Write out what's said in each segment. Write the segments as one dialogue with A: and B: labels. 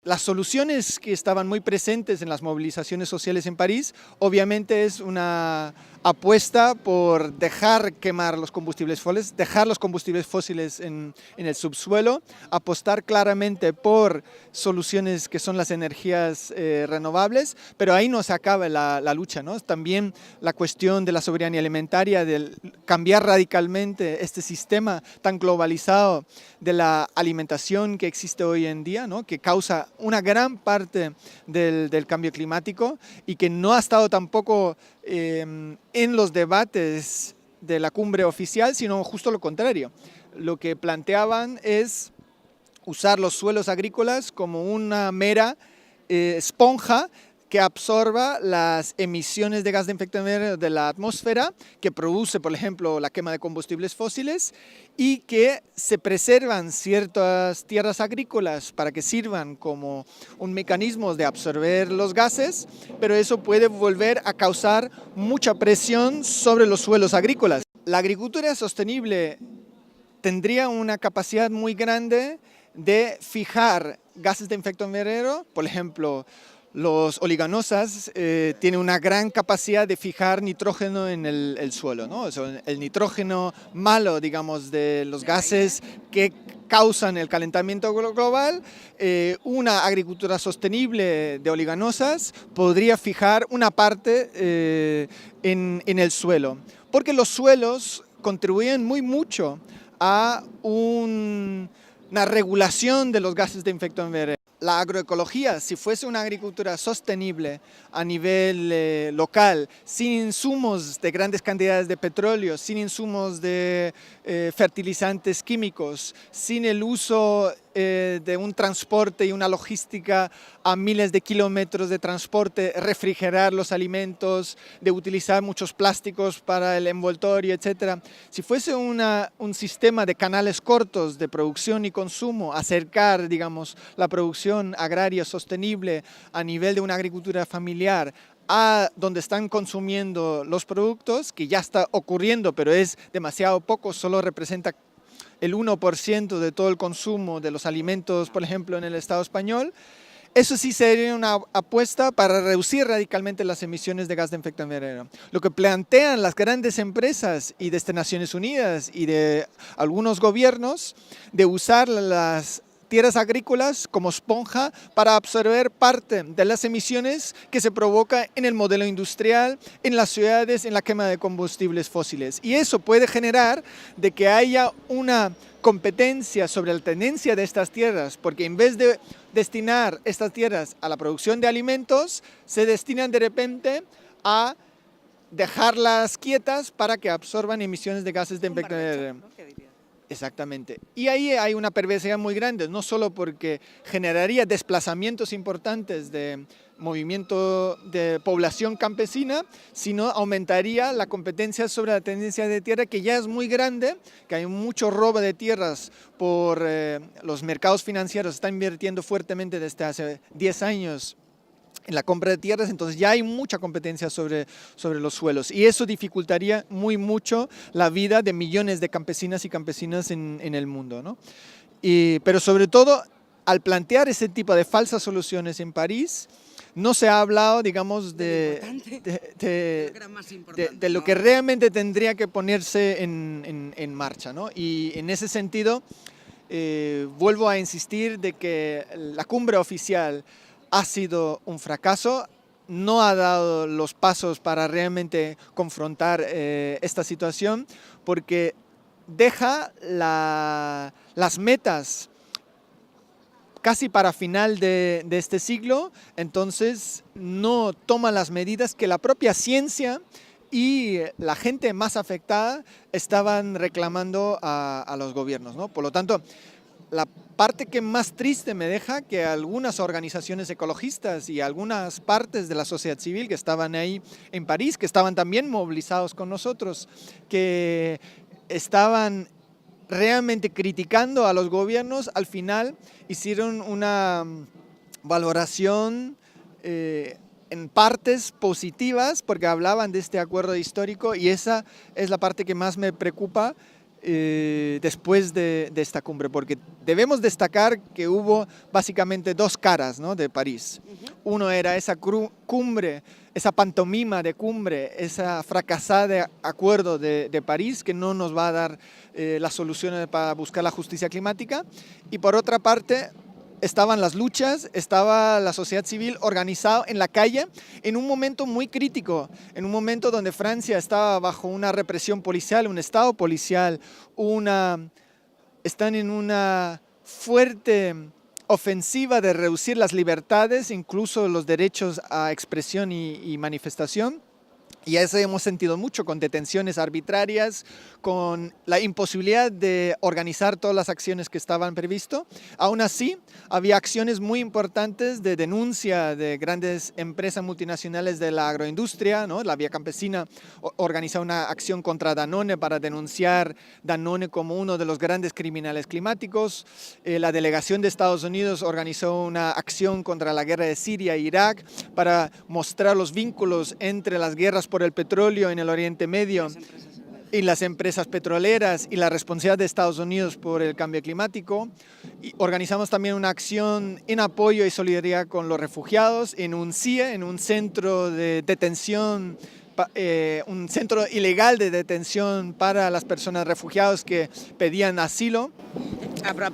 A: las soluciones que estaban muy presentes en las movilizaciones sociales en París, obviamente es una apuesta por dejar quemar los combustibles fósiles, dejar los combustibles fósiles en el subsuelo, apostar claramente por soluciones que son las energías renovables, pero ahí no se acaba la lucha, ¿no? También la cuestión de la soberanía alimentaria, de cambiar radicalmente este sistema tan globalizado de la alimentación que existe hoy en día, ¿no? Que causa una gran parte del cambio climático y que no ha estado tampoco en los debates de la cumbre oficial, sino justo lo contrario. Lo que planteaban es usar los suelos agrícolas como una mera esponja que absorba las emisiones de gas de efecto invernadero de la atmósfera, que produce, por ejemplo, la quema de combustibles fósiles, y que se preservan ciertas tierras agrícolas para que sirvan como un mecanismo de absorber los gases, pero eso puede volver a causar mucha presión sobre los suelos agrícolas. La agricultura sostenible tendría una capacidad muy grande de fijar gases de efecto invernadero, por ejemplo, los oligonosas tienen una gran capacidad de fijar nitrógeno en el suelo, ¿no? O sea, el nitrógeno malo, digamos, de los gases que causan el calentamiento global. Una agricultura sostenible de oligonosas podría fijar una parte en el suelo, porque los suelos contribuyen muy mucho a una regulación de los gases de efecto invernadero. La agroecología, si fuese una agricultura sostenible a nivel local, sin insumos de grandes cantidades de petróleo, sin insumos de fertilizantes químicos, sin el uso de un transporte y una logística a miles de kilómetros de transporte, refrigerar los alimentos, de utilizar muchos plásticos para el envoltorio, etc. Si fuese un sistema de canales cortos de producción y consumo, acercar, digamos, la producción agraria sostenible a nivel de una agricultura familiar a donde están consumiendo los productos, que ya está ocurriendo, pero es demasiado poco, solo representa el 1% de todo el consumo de los alimentos, por ejemplo, en el Estado español. Eso sí sería una apuesta para reducir radicalmente las emisiones de gas de efecto invernadero. Lo que plantean las grandes empresas y desde Naciones Unidas y de algunos gobiernos de usar las tierras agrícolas como esponja para absorber parte de las emisiones que se provoca en el modelo industrial, en las ciudades, en la quema de combustibles fósiles. Y eso puede generar de que haya una competencia sobre la tenencia de estas tierras, porque en vez de destinar estas tierras a la producción de alimentos, se destinan de repente a dejarlas quietas para que absorban emisiones de gases de efecto invernadero. Exactamente. Y ahí hay una perversidad muy grande, no solo porque generaría desplazamientos importantes de movimiento de población campesina, sino aumentaría la competencia sobre la tenencia de tierra, que ya es muy grande, que hay mucho robo de tierras por los mercados financieros, están invirtiendo fuertemente desde hace 10 años en la compra de tierras, entonces ya hay mucha competencia sobre los suelos y eso dificultaría mucho la vida de millones de campesinas y campesinos en el mundo, ¿no? Pero sobre todo, al plantear ese tipo de falsas soluciones en París, no se ha hablado, digamos, de lo que realmente tendría que ponerse en marcha, ¿no? Y en ese sentido, vuelvo a insistir de que la cumbre oficial ha sido un fracaso, no ha dado los pasos para realmente confrontar esta situación, porque deja las metas casi para final de este siglo, entonces no toma las medidas que la propia ciencia y la gente más afectada estaban reclamando a los gobiernos, ¿no? Por lo tanto, la parte que más triste me deja que algunas organizaciones ecologistas y algunas partes de la sociedad civil que estaban ahí en París, que estaban también movilizados con nosotros, que estaban realmente criticando a los gobiernos, al final hicieron una valoración en partes positivas porque hablaban de este acuerdo histórico y esa es la parte que más me preocupa. después de esta cumbre, porque debemos destacar que hubo básicamente dos caras, ¿no?, de París. Uno era esa cumbre, esa pantomima de cumbre, esa fracasada acuerdo de París que no nos va a dar las soluciones para buscar la justicia climática, y por otra parte estaban las luchas, estaba la sociedad civil organizada en la calle en un momento muy crítico, en un momento donde Francia estaba bajo una represión policial, un estado policial, están en una fuerte ofensiva de reducir las libertades, incluso los derechos a expresión y manifestación. Y eso hemos sentido mucho, con detenciones arbitrarias, con la imposibilidad de organizar todas las acciones que estaban previstas. Aún así, había acciones muy importantes de denuncia de grandes empresas multinacionales de la agroindustria, ¿no? La Vía Campesina organizó una acción contra Danone para denunciar Danone como uno de los grandes criminales climáticos. La delegación de Estados Unidos organizó una acción contra la guerra de Siria e Irak para mostrar los vínculos entre las guerras por el petróleo en el Oriente Medio y las empresas petroleras y la responsabilidad de Estados Unidos por el cambio climático. Y organizamos también una acción en apoyo y solidaridad con los refugiados en un CIE, en un centro de detención, un centro ilegal de detención para las personas refugiadas que pedían asilo.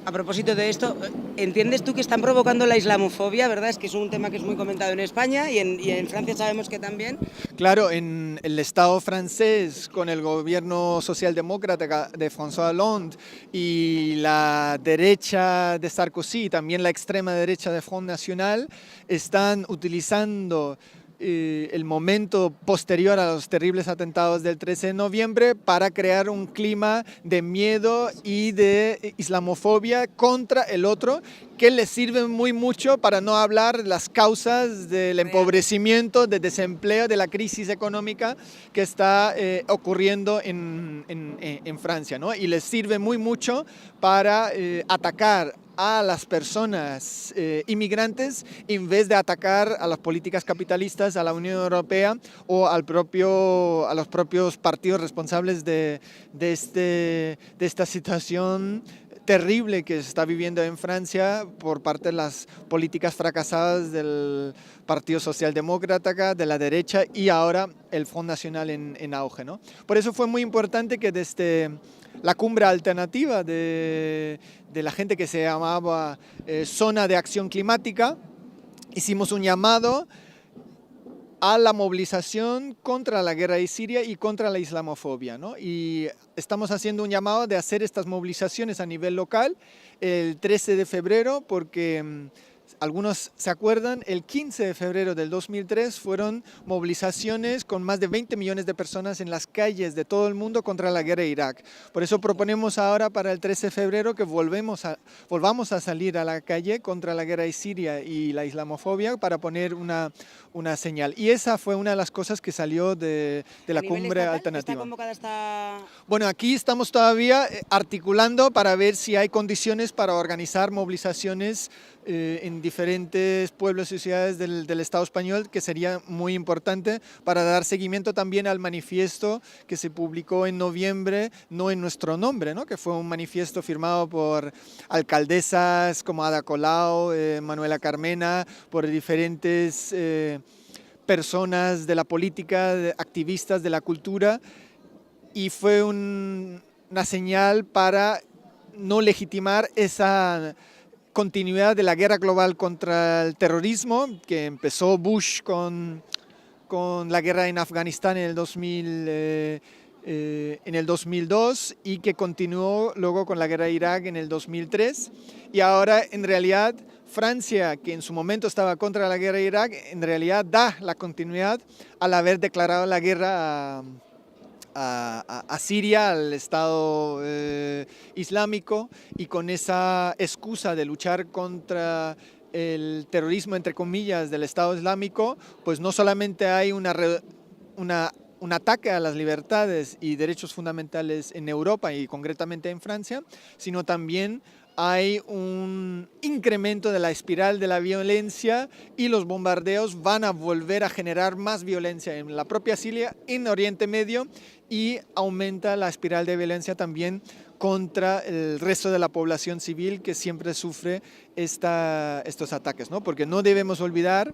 B: A propósito de esto, ¿entiendes tú que están provocando la islamofobia, verdad? Es que es un tema que es muy comentado en España y en Francia sabemos que también.
A: Claro, en el Estado francés, con el gobierno socialdemócrata de François Hollande y la derecha de Sarkozy, también la extrema derecha de Front National, están utilizando el momento posterior a los terribles atentados del 13 de noviembre para crear un clima de miedo y de islamofobia contra el otro, que les sirve muy mucho para no hablar de las causas del empobrecimiento, del desempleo, de la crisis económica que está ocurriendo en Francia, ¿no? Y les sirve muy mucho para atacar a las personas inmigrantes en vez de atacar a las políticas capitalistas, a la Unión Europea o a los propios partidos responsables de esta situación terrible que se está viviendo en Francia por parte de las políticas fracasadas del Partido Socialdemócrata, de la derecha y ahora el Front National en auge, ¿no? Por eso fue muy importante que desde la cumbre alternativa de la gente que se llamaba Zona de Acción Climática, hicimos un llamado a la movilización contra la guerra de Siria y contra la islamofobia, ¿no? Y estamos haciendo un llamado de hacer estas movilizaciones a nivel local el 13 de febrero porque algunos se acuerdan, el 15 de febrero del 2003 fueron movilizaciones con más de 20 millones de personas en las calles de todo el mundo contra la guerra de Irak. Por eso proponemos ahora para el 13 de febrero que volvamos a salir a la calle contra la guerra de Siria y la islamofobia para poner una señal. Y esa fue una de las cosas que salió de la cumbre alternativa.
B: ¿Está convocada esta...?
A: Bueno, aquí estamos todavía articulando para ver si hay condiciones para organizar movilizaciones en diferentes pueblos y ciudades del Estado español, que sería muy importante para dar seguimiento también al manifiesto que se publicó en noviembre, no en nuestro nombre, ¿no? Que fue un manifiesto firmado por alcaldesas como Ada Colau, Manuela Carmena, por diferentes personas de la política, activistas de la cultura, y fue una señal para no legitimar esa continuidad de la guerra global contra el terrorismo, que empezó Bush con la guerra en Afganistán en el 2002 y que continuó luego con la guerra de Irak en el 2003. Y ahora, en realidad, Francia, que en su momento estaba contra la guerra de Irak, en realidad da la continuidad al haber declarado la guerra a Siria, al Estado Islámico, y con esa excusa de luchar contra el terrorismo, entre comillas, del Estado Islámico, pues no solamente hay un ataque a las libertades y derechos fundamentales en Europa y concretamente en Francia, sino también hay un incremento de la espiral de la violencia y los bombardeos van a volver a generar más violencia en la propia Siria, en Oriente Medio, y aumenta la espiral de violencia también contra el resto de la población civil que siempre sufre estos ataques, ¿no? Porque no debemos olvidar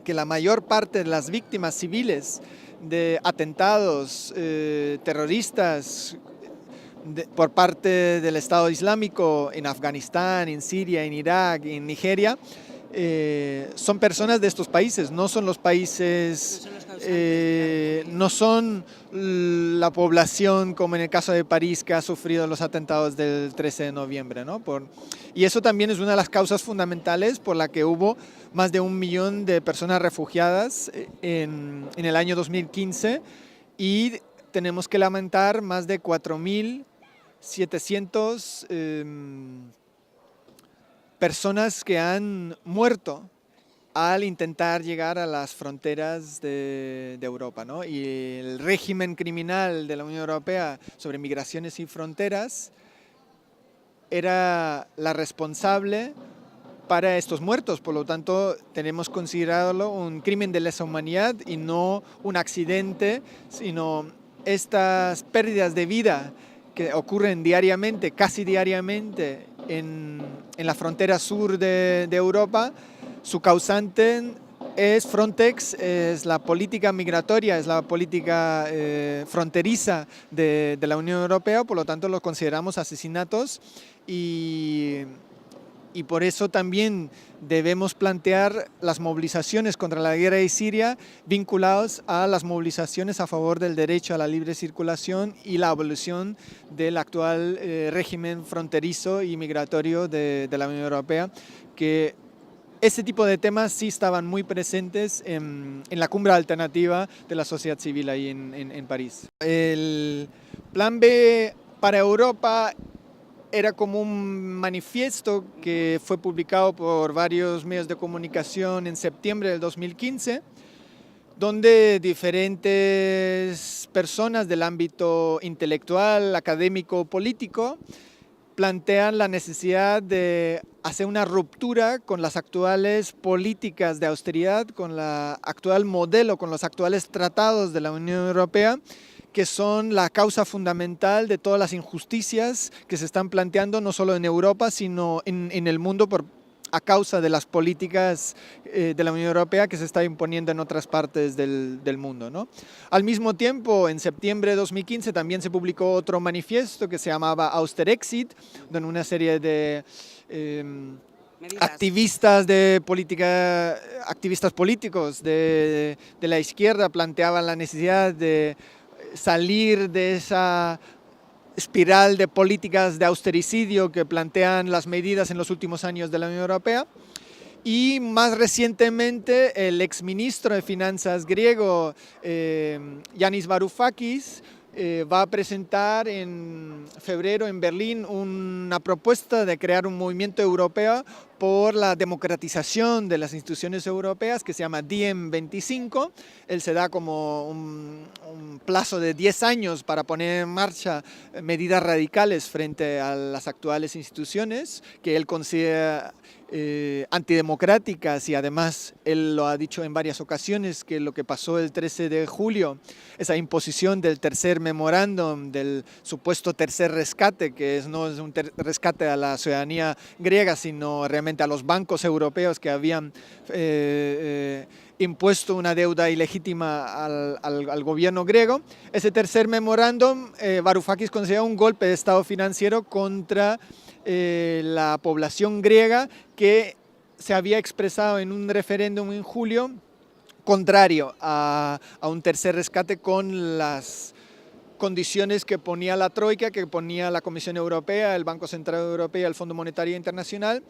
A: que la mayor parte de las víctimas civiles de atentados terroristas por parte del Estado Islámico en Afganistán, en Siria, en Irak, en Nigeria, son personas de estos países, no son los países, no son la población como en el caso de París que ha sufrido los atentados del 13 de noviembre, ¿no? Y eso también es una de las causas fundamentales por la que hubo más de 1 millón de personas refugiadas en el año 2015 y tenemos que lamentar más de 4.700 personas que han muerto al intentar llegar a las fronteras de Europa, ¿no? Y el régimen criminal de la Unión Europea sobre migraciones y fronteras era la responsable para estos muertos, por lo tanto tenemos que considerarlo un crimen de lesa humanidad y no un accidente, sino estas pérdidas de vida que ocurren diariamente, casi diariamente en la frontera sur de Europa. Su causante es Frontex, es la política migratoria, es la política fronteriza de la Unión Europea, por lo tanto lo consideramos asesinatos y por eso también debemos plantear las movilizaciones contra la guerra de Siria vinculados a las movilizaciones a favor del derecho a la libre circulación y la abolición del actual régimen fronterizo y migratorio de la Unión Europea, que este tipo de temas sí estaban muy presentes en la cumbre alternativa de la sociedad civil ahí en París. El plan B para Europa era como un manifiesto que fue publicado por varios medios de comunicación en septiembre del 2015, donde diferentes personas del ámbito intelectual, académico, político, plantean la necesidad de hacer una ruptura con las actuales políticas de austeridad, con la actual modelo, con los actuales tratados de la Unión Europea, que son la causa fundamental de todas las injusticias que se están planteando no solo en Europa, sino en el mundo a causa de las políticas de la Unión Europea que se está imponiendo en otras partes del mundo, ¿no? Al mismo tiempo, en septiembre de 2015 también se publicó otro manifiesto que se llamaba Austerexit, donde una serie de activistas políticos de la izquierda planteaban la necesidad de salir de esa espiral de políticas de austericidio que plantean las medidas en los últimos años de la Unión Europea. Y más recientemente el exministro de Finanzas griego, Yanis Varoufakis, va a presentar en febrero en Berlín una propuesta de crear un movimiento europeo por la democratización de las instituciones europeas que se llama DiEM25. Él se da como un plazo de 10 años para poner en marcha medidas radicales frente a las actuales instituciones que él considera antidemocráticas, y además él lo ha dicho en varias ocasiones que lo que pasó el 13 de julio, esa imposición del tercer memorándum, del supuesto tercer rescate, que no es un rescate a la ciudadanía griega, sino realmente a los bancos europeos que habían impuesto una deuda ilegítima al gobierno griego. Ese tercer memorándum, Varoufakis considera un golpe de estado financiero contra la población griega, que se había expresado en un referéndum en julio contrario a un tercer rescate con las condiciones que ponía la Troika, que ponía la Comisión Europea, el Banco Central Europeo, el Fondo Monetario Internacional,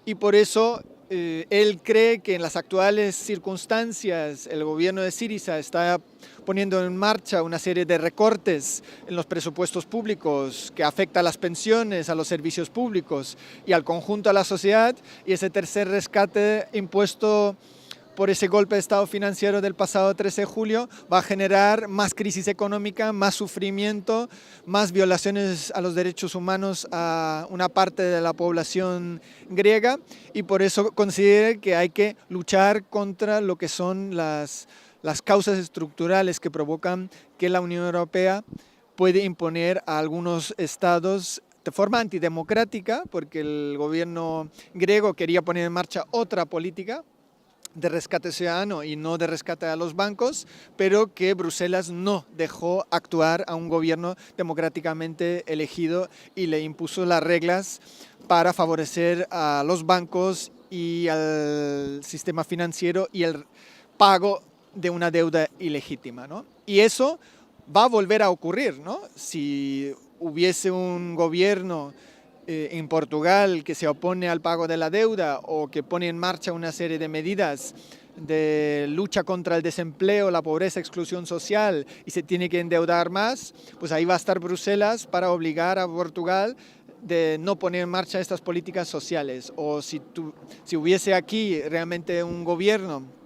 A: y por eso él cree que en las actuales circunstancias el gobierno de Syriza está poniendo en marcha una serie de recortes en los presupuestos públicos que afecta a las pensiones, a los servicios públicos y al conjunto de la sociedad, y ese tercer rescate impuesto por ese golpe de estado financiero del pasado 13 de julio, va a generar más crisis económica, más sufrimiento, más violaciones a los derechos humanos a una parte de la población griega, y por eso considero que hay que luchar contra lo que son las causas estructurales que provocan que la Unión Europea puede imponer a algunos estados de forma antidemocrática, porque el gobierno griego quería poner en marcha otra política de rescate ciudadano y no de rescate a los bancos, pero que Bruselas no dejó actuar a un gobierno democráticamente elegido y le impuso las reglas para favorecer a los bancos y al sistema financiero y el pago de una deuda ilegítima, ¿no? Y eso va a volver a ocurrir, ¿no? Si hubiese un gobierno en Portugal que se opone al pago de la deuda o que pone en marcha una serie de medidas de lucha contra el desempleo, la pobreza, exclusión social, y se tiene que endeudar más, pues ahí va a estar Bruselas para obligar a Portugal de no poner en marcha estas políticas sociales. O si hubiese aquí realmente un gobierno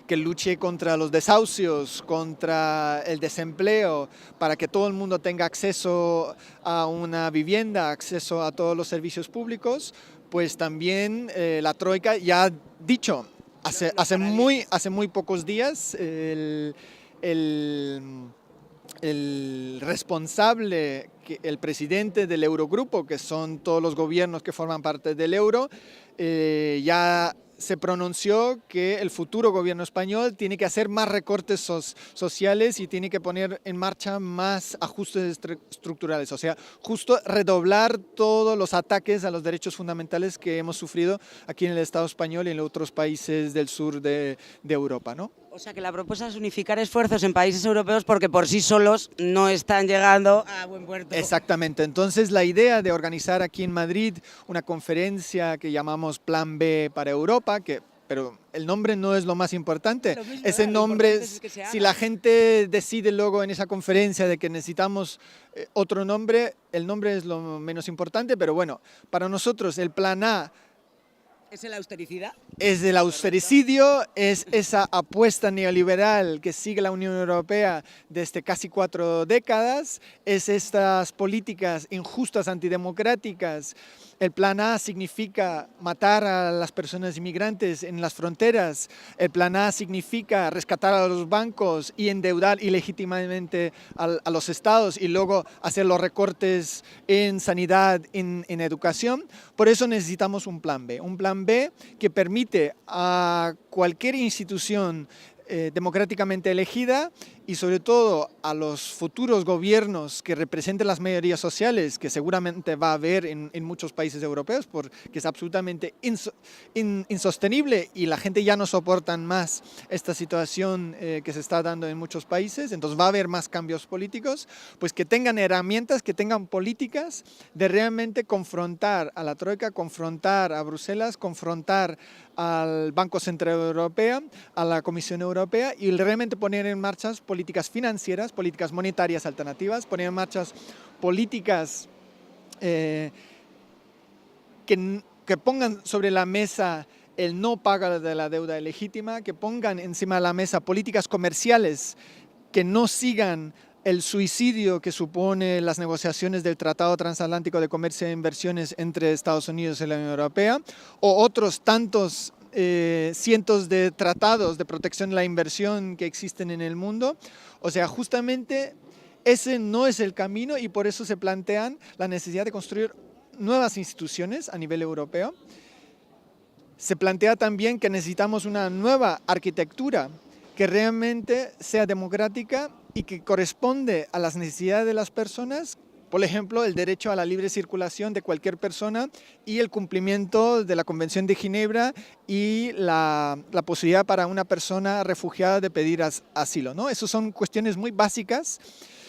A: que luche contra los desahucios, contra el desempleo, para que todo el mundo tenga acceso a una vivienda, acceso a todos los servicios públicos, pues también la Troika ya ha dicho, hace muy pocos días, el responsable, el presidente del Eurogrupo, que son todos los gobiernos que forman parte del euro, ya se pronunció que el futuro gobierno español tiene que hacer más recortes sociales y tiene que poner en marcha más ajustes estructurales, o sea, justo redoblar todos los ataques a los derechos fundamentales que hemos sufrido aquí en el Estado español y en otros países del sur de Europa, ¿no?
B: O sea que la propuesta es unificar esfuerzos en países europeos porque por sí solos no están llegando a buen puerto.
A: Exactamente. Entonces la idea de organizar aquí en Madrid una conferencia que llamamos Plan B para Europa, pero el nombre no es lo más importante. Ese nombre, si la gente decide luego en esa conferencia de que necesitamos otro nombre, el nombre es lo menos importante, pero bueno, para nosotros el Plan A
B: ¿es el austericida?
A: Es el austericidio, es esa apuesta neoliberal que sigue la Unión Europea desde casi 4 décadas, es estas políticas injustas, antidemocráticas. El Plan A significa matar a las personas inmigrantes en las fronteras. El Plan A significa rescatar a los bancos y endeudar ilegítimamente a los estados y luego hacer los recortes en sanidad, en educación. Por eso necesitamos un Plan B. Un Plan B que permite a cualquier institución democráticamente elegida y sobre todo a los futuros gobiernos que representen las mayorías sociales, que seguramente va a haber en muchos países europeos, porque es absolutamente insostenible y la gente ya no soporta más esta situación que se está dando en muchos países, entonces va a haber más cambios políticos, pues que tengan herramientas, que tengan políticas de realmente confrontar a la Troika, confrontar a Bruselas, confrontar al Banco Central Europeo, a la Comisión Europea y realmente poner en marcha políticas financieras, políticas monetarias alternativas, poner en marcha políticas que pongan sobre la mesa el no pago de la deuda ilegítima, que pongan encima de la mesa políticas comerciales que no sigan el suicidio que supone las negociaciones del Tratado Transatlántico de Comercio e Inversiones entre Estados Unidos y la Unión Europea, o otros tantos cientos de tratados de protección de la inversión que existen en el mundo. O sea, justamente ese no es el camino y por eso se plantean la necesidad de construir nuevas instituciones a nivel europeo. Se plantea también que necesitamos una nueva arquitectura que realmente sea democrática y que corresponde a las necesidades de las personas, por ejemplo, el derecho a la libre circulación de cualquier persona y el cumplimiento de la Convención de Ginebra y la posibilidad para una persona refugiada de pedir asilo, ¿no? Esas son cuestiones muy básicas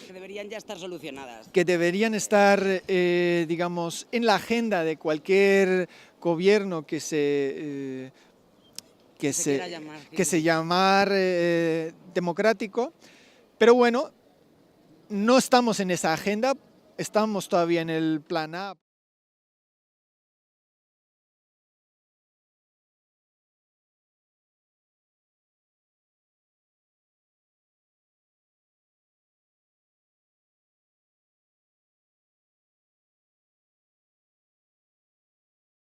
B: que deberían ya estar solucionadas.
A: Que deberían estar, digamos, en la agenda de cualquier gobierno que se llamar democrático, pero bueno, no estamos en esa agenda, estamos todavía en el Plan A.